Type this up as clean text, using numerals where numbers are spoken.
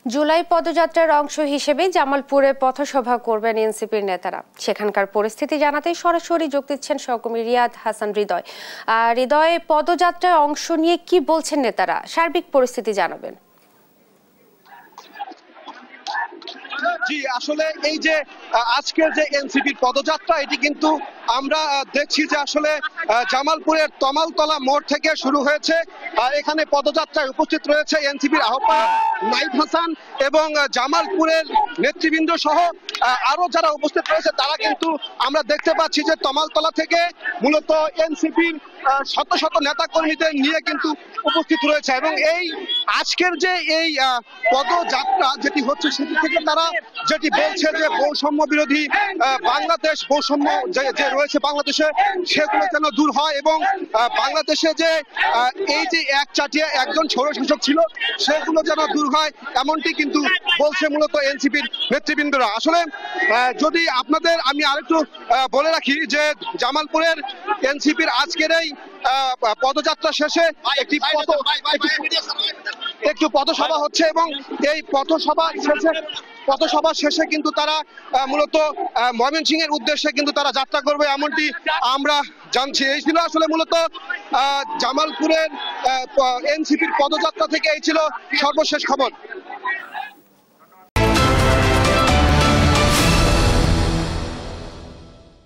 জুলাই পদযাত্রার অংশ হিসেবে জামালপুরে পথসভা করবেন এনসিপির নেতারা। সেখানকার পরিস্থিতি জানাতে সরাসরি যোগ দিচ্ছেন সহকর্মী রিয়াদ হাসান হৃদয়। হৃদয়, পদযাত্রায় অংশ নিয়ে কি বলছেন নেতারা, সার্বিক পরিস্থিতি জানাবেন। জি, আসলে এই যে আজকের যে এনসিপির পদযাত্রা, এটি কিন্তু আমরা দেখছি যে আসলে জামালপুরের তমালতলা মোড় থেকে শুরু হয়েছে। এখানে পদযাত্রায় উপস্থিত রয়েছে এনসিপির আহ্বায়ক নাহিদ হাসান এবং জামালপুরের নেতৃবৃন্দ সহ আরো যারা উপস্থিত রয়েছে তারা কিন্তু আমরা দেখতে পাচ্ছি যে তমালতলা থেকে মূলত এনসিপির শত শত নেতা কর্মীদের নিয়ে কিন্তু উপস্থিত রয়েছে এবং এই আজকের যে এই পদযাত্রা যেটি হচ্ছে সেটি থেকে তারা যেটি বলছে যে বৈষম্য বিরোধী বাংলাদেশ, বৈষম্য যে রয়েছে বাংলাদেশে সেগুলো যেন দূর হয় এবং বাংলাদেশে যে এই যে একচাটিয়া একজন স্বৈরশাসক ছিল সেগুলো যেন দূর হয়, এমনটি কিন্তু বলছে মূলত এনসিপির নেতৃবৃন্দরা। আসলে যদি আপনাদের আমি আরেকটু বলে রাখি যে জামালপুরের এনসিপির আজকের এই পদযাত্রা শেষে একটু পথসভা হচ্ছে এবং এই পথসভা শেষে কিন্তু তারা মূলত ময়মনসিংহের উদ্দেশ্যে কিন্তু তারা যাত্রা করবে, এমনটি আমরা জানছি। এই ছিল আসলে মূলত জামালপুরের এনসিপির পদযাত্রা থেকে এই ছিল সর্বশেষ খবর।